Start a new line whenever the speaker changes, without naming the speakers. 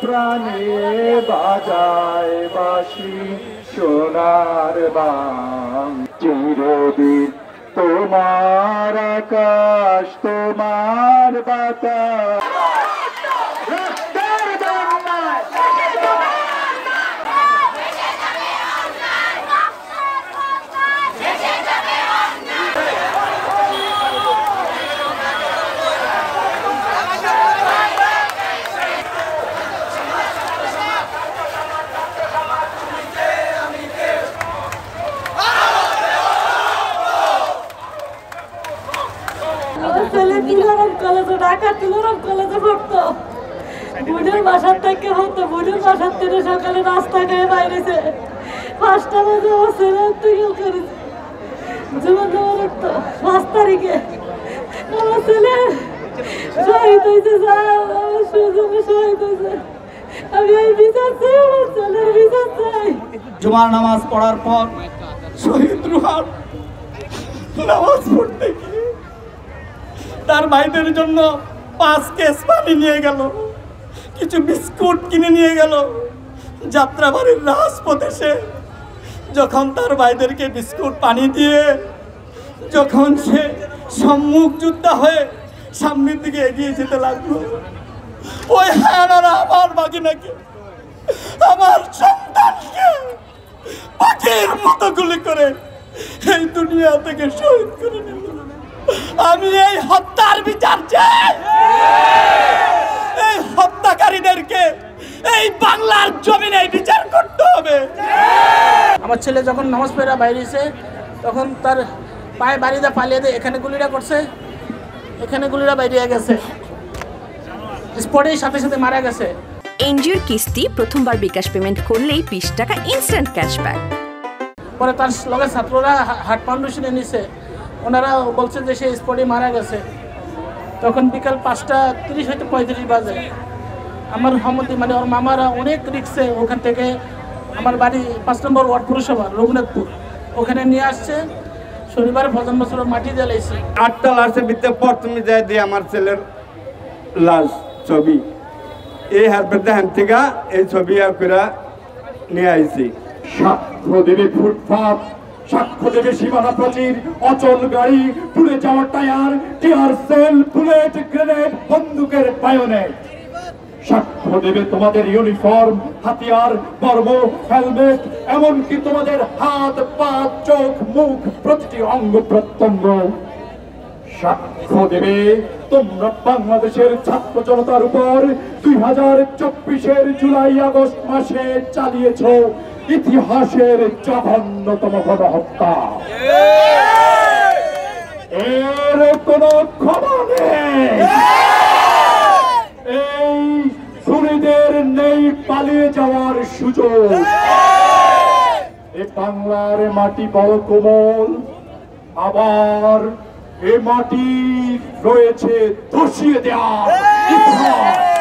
প্রাণে বাজায় বাঁশি সোনার বাং চিরদিন তোমার আকাশ তোমার বাতাস
ঢাকা তুলনাম কলেজে পড়তো বোনের বাসার থেকে হতো বোনের বাসার থেকে সকালে রাস্তা খেয়ে বাইরেছে 5টা বাজে আমার ছেলে ইন্তেকাল করেছে জীবন দেওয়া রাখতো 5 তারিখে আমার ছেলে শহীদ হয়েছে আমার সুযোগে শহীদ হয়েছে আমি এই বিচার চাই আমার ছেলের বিচার চাই
জুমার নামাজ পড়ার পর শহীদ রুহান নামাজ পড়তে গিয়ে তার ভাইদের জন্য 5 কেস পানি নিয়ে গেল, কিছু বিস্কুট কিনে নিয়ে গেল। যাত্রাবাড়ির রাজপথে সে যখন তার ভাইদেরকে বিস্কুট পানি দিয়ে যখন সে সম্মুখ যোদ্ধা হয়ে সামনের দিকে এগিয়ে যেতে লাগলো, ওই হায়ানারা আমার বাগিনাকে আমার সন্তানকে পাখির মতো গুলি করে এই দুনিয়া থেকে শহীদ করে নিল। আমি এই হত্যার বিচার চাই। এই হত্যাকারীদেরকে এই বাংলার জমিনে বিচার করতে হবে।
আমার ছেলে যখন নামাজ পড়া বাইরেছে তখন তার পায়ে বাড়িতে পালিয়ে দিয়ে এখানে গুলিটা করছে, এখানে গুলিটা বাইরে গেছে, স্পটেই সাথে সাথে মারা গেছে।
এনজিওর কিস্তি প্রথমবার বিকাশ পেমেন্ট করলেই 20 টাকা ইনস্ট্যান্ট ক্যাশব্যাক।
পরে তার লগে ছাত্ররা হার্ট ফাউন্ডেশনে নিছে, ওনারা বলছে যে সে স্পটে মারা গেছে। তখন বিকাল 5:30 হয়তো 35 বাজে আমার হমতি মানে ওর মামারা অনেক রিক্সে ওখান থেকে আমার বাড়ি 5 নম্বর ওয়ার্ড পুরসভা রঘুনাথপুর ওখানে নিয়ে আসছে। শনিবার ফজর বছর মাটি জ্বালাইছি।
8টা লাশের ভিতরে প্রথমে যায় দিয়ে আমার ছেলের লাশ ছবি এই হারবেতে হ্যান থেকে এই ছবি করে নিয়ে আইছি।
সাক্ষ্য দেবে ফুটপাত, সাক্ষ্য দেবে সীমানা প্রাচীর, অচল গাড়ি, পুড়ে যাওয়ার tyre, tear shell, bullet, grenade, বন্দুকের বায়োনেট। সাক্ষ্য দেবে তোমাদের ইউনিফর্ম, হাতিয়ার, বর্ম, হেলমেট, এমনকি তোমাদের হাত, পা, চোখ, মুখ, প্রতিটি অঙ্গ প্রত্যঙ্গ। সাক্ষ্য দেবে তোমরা বাংলাদেশের ছাত্র জনতার উপর 2024-এর জুলাই আগস্ট মাসে চালিয়েছ ইতিহাসের জঘন্যতম গণহত্যা। এর কোনো ক্ষমা নেই। এই খুনিদের নেই পালিয়ে যাওয়ার সুযোগ। এ বাংলার মাটি বড় কোমল, আবার এ মাটি রয়েছে ধসিয়ে দেওয়ার ইতিহাস।